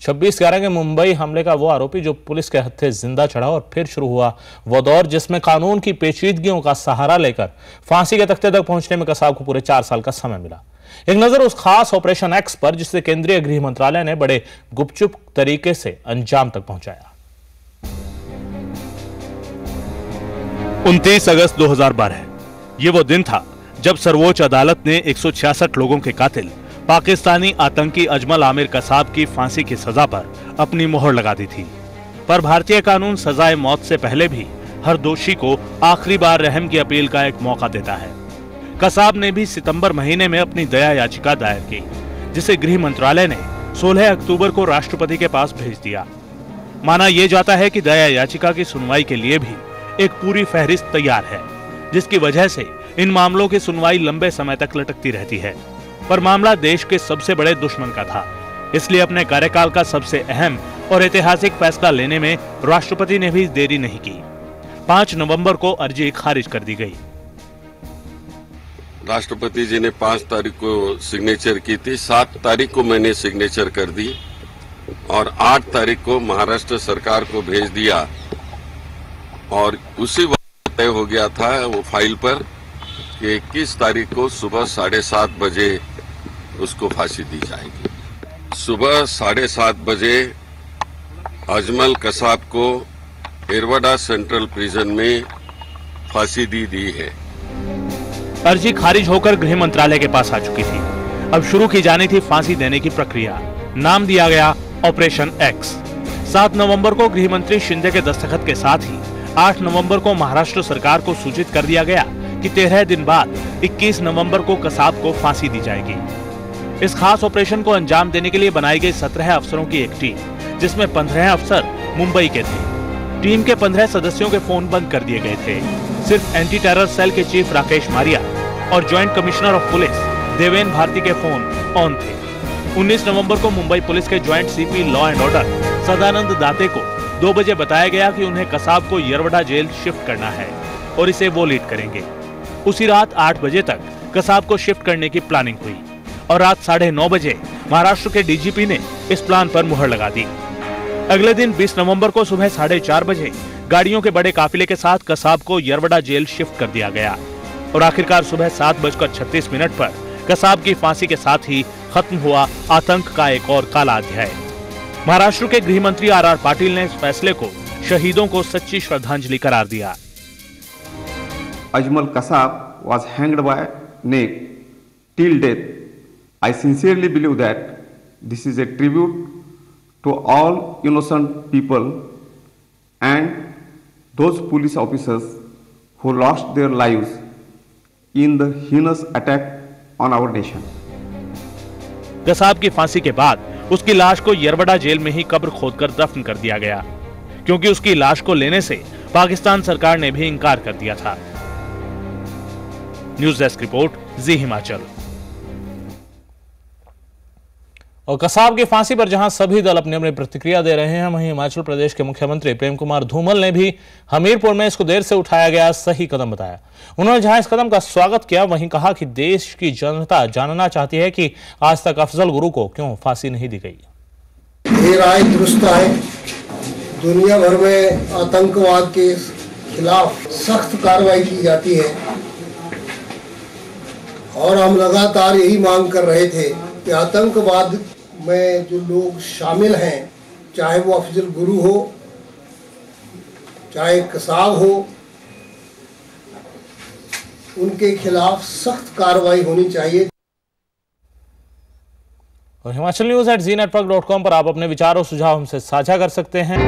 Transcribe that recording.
26/11 के मुंबई हमले का वो आरोपी जो पुलिस के हत्थे जिंदा चढ़ा और फिर शुरू हुआ वो दौर जिसमें कानून की पेचीदगियों का सहारा लेकर फांसी के तख्ते तक पहुंचने में कसाब को पूरे 4 साल का समय मिला। एक नजर उस खास ऑपरेशन एक्स पर जिसे केंद्रीय गृह मंत्रालय ने बड़े गुपचुप तरीके से अंजाम तक पहुंचाया। 29 अगस्त 2012 ये वो दिन था जब सर्वोच्च अदालत ने 166 लोगों के कातिल पाकिस्तानी आतंकी अजमल आमिर कसाब की फांसी की सजा पर अपनी मोहर लगा दी थी। पर भारतीय कानून सजाए मौत से पहले भी हर दोषी को आखिरी बार रहम की अपील का एक मौका देता है। कसाब ने भी सितंबर महीने में अपनी दया याचिका दायर की, जिसे गृह मंत्रालय ने 16 अक्टूबर को राष्ट्रपति के पास भेज दिया। माना यह जाता है कि दया याचिका की सुनवाई के लिए भी एक पूरी फहरिस्त तैयार है, जिसकी वजह से इन मामलों की सुनवाई लंबे समय तक लटकती रहती है। पर मामला देश के सबसे बड़े दुश्मन का था, इसलिए अपने कार्यकाल का सबसे अहम और ऐतिहासिक फैसला लेने में राष्ट्रपति ने भी देरी नहीं की। 5 नवंबर को अर्जी खारिज कर दी गई। राष्ट्रपति जी ने 5 तारीख को सिग्नेचर की थी, 7 तारीख को मैंने सिग्नेचर कर दी और 8 तारीख को महाराष्ट्र सरकार को भेज दिया और उसी वक्त तय हो गया था वो फाइल पर कि 21 तारीख को सुबह 7:30 बजे उसको फांसी दी जाएगी। सुबह 7:30 बजे अजमल कसाब को एरवडा सेंट्रल प्रिजन में फांसी दी है। अर्जी खारिज होकर गृह मंत्रालय के पास आ चुकी थी। अब शुरू की जानी थी फांसी देने की प्रक्रिया। नाम दिया गया ऑपरेशन एक्स। 7 नवंबर को गृह मंत्री शिंदे के दस्तखत के साथ ही 8 नवंबर को महाराष्ट्र सरकार को सूचित कर दिया गया कि 13 दिन बाद 21 नवंबर को कसाब को फांसी दी जाएगी। इस खास ऑपरेशन को अंजाम देने के लिए बनाई गई 17 अफसरों की एक टीम, जिसमें 15 अफसर मुंबई के थे। टीम के 15 सदस्यों के फोन बंद कर दिए गए थे। सिर्फ एंटी टेरर सेल के चीफ राकेश मारिया और joint commissioner of police Deven Bharti के फोन ऑन थे। 19 नवंबर को मुंबई पुलिस के joint CP law and order Sadanand Date को 2 बजे बताया गया कि उन्हें कसाब को यरवडा जेल शिफ्ट करना है और इसे वो लीड करेंगे। उसी रात 8 बजे तक कसाब को शिफ्ट करने की प्लानिंग हुई और रात 9:30 बजे महाराष्ट्र के डीजीपी ने इस प्लान पर मुहर लगा दी। अगले दिन 20 नवंबर को सुबह 4:30 बजे गाड़ियों के बड़े काफिले के साथ कसाब को यरवडा जेल शिफ्ट कर दिया गया और आखिरकार सुबह 7:36 पर कसाब की फांसी के साथ ही खत्म हुआ आतंक का एक और काला अध्याय। महाराष्ट्र के गृह मंत्री आर पाटिल ने इस फैसले को शहीदों को सच्ची श्रद्धांजलि करार दिया। Ajmal Kasab was hanged by neck till death. I sincerely believe that this is a tribute to all innocent people and those police officers who lost their lives in the heinous attack on our nation. Kasab की फांसी के बाद उसकी लाश को Yerwada jail में ही कब्र खोदकर दफन कर दिया गया, क्योंकि उसकी लाश को लेने से पाकिस्तान सरकार ने भी इंकार कर दिया था। न्यूज डेस्क रिपोर्ट, जी हिमाचल। और कसाब की फांसी पर जहां सभी दल अपनी अपनी प्रतिक्रिया दे रहे हैं, वहीं हिमाचल प्रदेश के मुख्यमंत्री प्रेम कुमार धूमल ने भी हमीरपुर में इसको देर से उठाया गया सही कदम बताया। उन्होंने जहां इस कदम का स्वागत किया, वहीं कहा कि देश की जनता जानना चाहती है कि आज तक अफजल गुरु को क्यों फांसी नहीं दी गई। ये राय दुरुस्त है। दुनिया भर में आतंकवाद के खिलाफ सख्त कार्रवाई की जाती है और हम लगातार यही मांग कर रहे थे कि आतंकवाद में जो लोग शामिल हैं, चाहे वो अफजल गुरु हो, चाहे कसाब हो, उनके खिलाफ सख्त कार्रवाई होनी चाहिए। और himachalynews@zeenetwork.com पर आप अपने विचार और सुझाव हमसे साझा कर सकते हैं।